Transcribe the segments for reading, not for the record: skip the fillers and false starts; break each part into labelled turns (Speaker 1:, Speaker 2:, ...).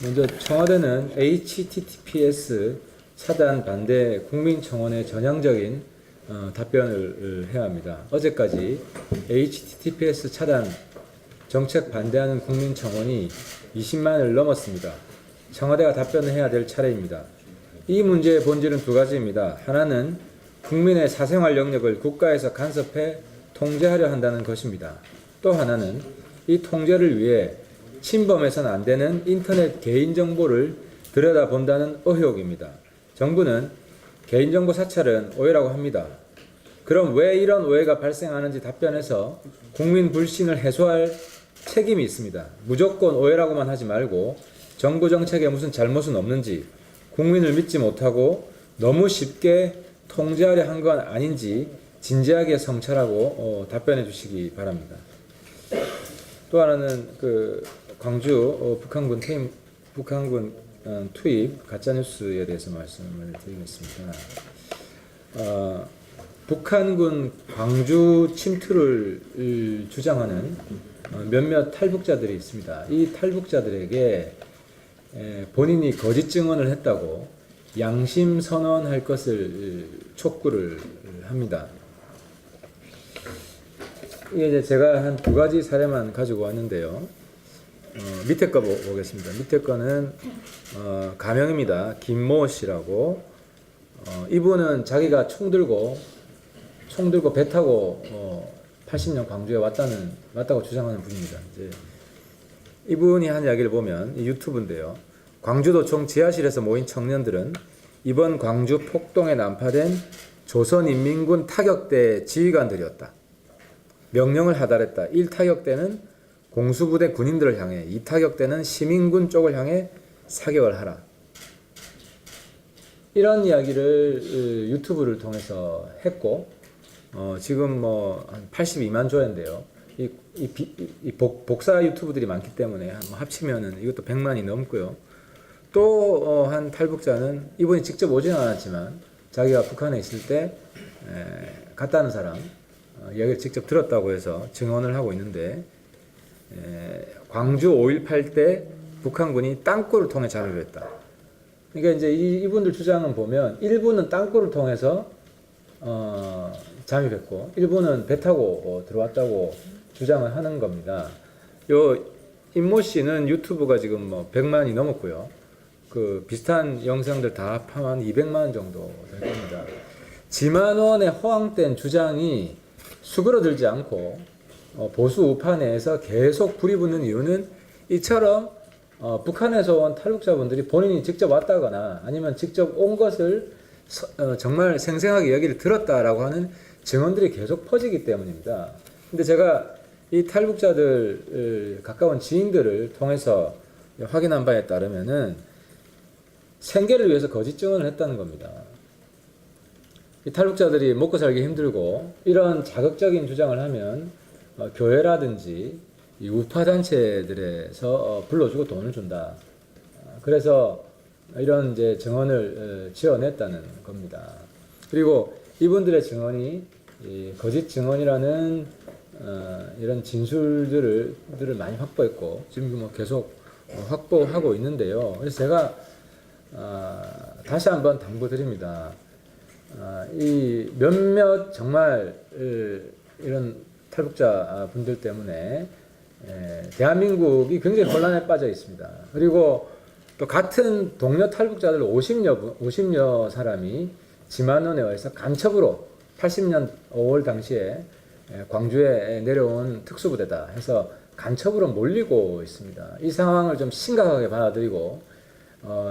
Speaker 1: 먼저 청와대는 HTTPS 차단 반대 국민청원에 전향적인 답변을 해야 합니다. 어제까지 HTTPS 차단 정책 반대하는 국민청원이 20만을 넘었습니다. 청와대가 답변을 해야 될 차례입니다. 이 문제의 본질은 두 가지입니다. 하나는 국민의 사생활 영역을 국가에서 간섭해 통제하려 한다는 것입니다. 또 하나는 이 통제를 위해 침범해서는 안 되는 인터넷 개인정보를 들여다본다는 의혹입니다. 정부는 개인정보 사찰은 오해라고 합니다. 그럼 왜 이런 오해가 발생하는지 답변해서 국민 불신을 해소할 책임이 있습니다. 무조건 오해라고만 하지 말고 정부 정책에 무슨 잘못은 없는지, 국민을 믿지 못하고 너무 쉽게 통제하려 한 건 아닌지 진지하게 성찰하고 답변해 주시기 바랍니다. 또 하나는 광주 북한군 투입 가짜뉴스에 대해서 말씀을 드리겠습니다. 북한군 광주 침투를 주장하는 몇몇 탈북자들이 있습니다. 이 탈북자들에게 본인이 거짓 증언을 했다고 양심 선언할 것을 촉구를 합니다. 이게 이제 제가 한 두 가지 사례만 가지고 왔는데요. 밑에 거 보겠습니다. 밑에 거는 가명입니다. 김모 씨라고. 이분은 자기가 총 들고 배 타고 80년 광주에 왔다고 주장하는 분입니다. 이제 이분이 한 이야기를 보면 유튜브인데요. 광주도청 지하실에서 모인 청년들은 이번 광주 폭동에 난파된 조선인민군 타격대 지휘관들이었다. 명령을 하달했다. 1타격대는 공수부대 군인들을 향해, 2타격대는 시민군 쪽을 향해 사격을 하라. 이런 이야기를 유튜브를 통해서 했고, 지금 한 82만 조회인데요. 이 복사 유튜브들이 많기 때문에 합치면은 이것도 100만이 넘고요. 또 한 탈북자는 이분이 직접 오지는 않았지만 자기가 북한에 있을 때 갔다는 사람 이야기를 직접 들었다고 해서 증언을 하고 있는데, 광주 5.18 때 북한군이 땅굴을 통해 잠입을 했다. 그러니까 이제 이분들 주장은 보면 일부는 땅굴을 통해서 잠입했고 일부는 배 타고 들어왔다고 주장을 하는 겁니다. 요 임모 씨는 유튜브가 지금 100만이 넘었고요. 비슷한 영상들 다 합하면 200만 정도 될 겁니다. 지만원의 허황된 주장이 수그러들지 않고 보수 우파 내에서 계속 불이 붙는 이유는 이처럼 북한에서 온 탈북자분들이 본인이 직접 왔다거나 아니면 직접 온 것을 정말 생생하게 이야기를 들었다라고 하는 증언들이 계속 퍼지기 때문입니다. 근데 제가 이 탈북자들 가까운 지인들을 통해서 확인한 바에 따르면은 생계를 위해서 거짓 증언을 했다는 겁니다. 이 탈북자들이 먹고 살기 힘들고 이런 자극적인 주장을 하면 교회라든지 이 우파 단체들에서 불러주고 돈을 준다. 그래서 이런 이제 증언을 지어냈다는 겁니다. 그리고 이분들의 증언이 거짓 증언이라는 이런 진술들을 많이 확보했고 지금 계속 확보하고 있는데요. 그래서 제가 다시 한번 당부드립니다. 이 몇몇 정말 이런 탈북자 분들 때문에 대한민국이 굉장히 혼란에 빠져 있습니다. 그리고 또 같은 동료 탈북자들 50여 사람이 지만원에 의해서 간첩으로 80년 5월 당시에 광주에 내려온 특수부대다 해서 간첩으로 몰리고 있습니다. 이 상황을 좀 심각하게 받아들이고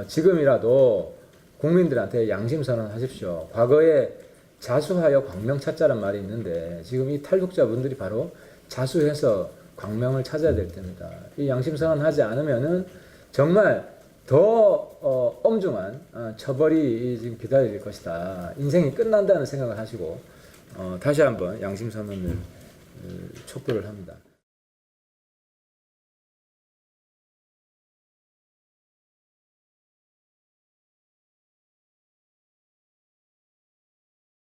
Speaker 1: 지금이라도 국민들한테 양심선언 하십시오. 과거에 자수하여 광명 찾자란 말이 있는데 지금 이 탈북자분들이 바로 자수해서 광명을 찾아야 될 때입니다. 이 양심선언 하지 않으면은 정말 더 엄중한 처벌이 지금 기다릴 것이다. 인생이 끝난다는 생각을 하시고 다시 한번 양심선언을 촉구를 합니다.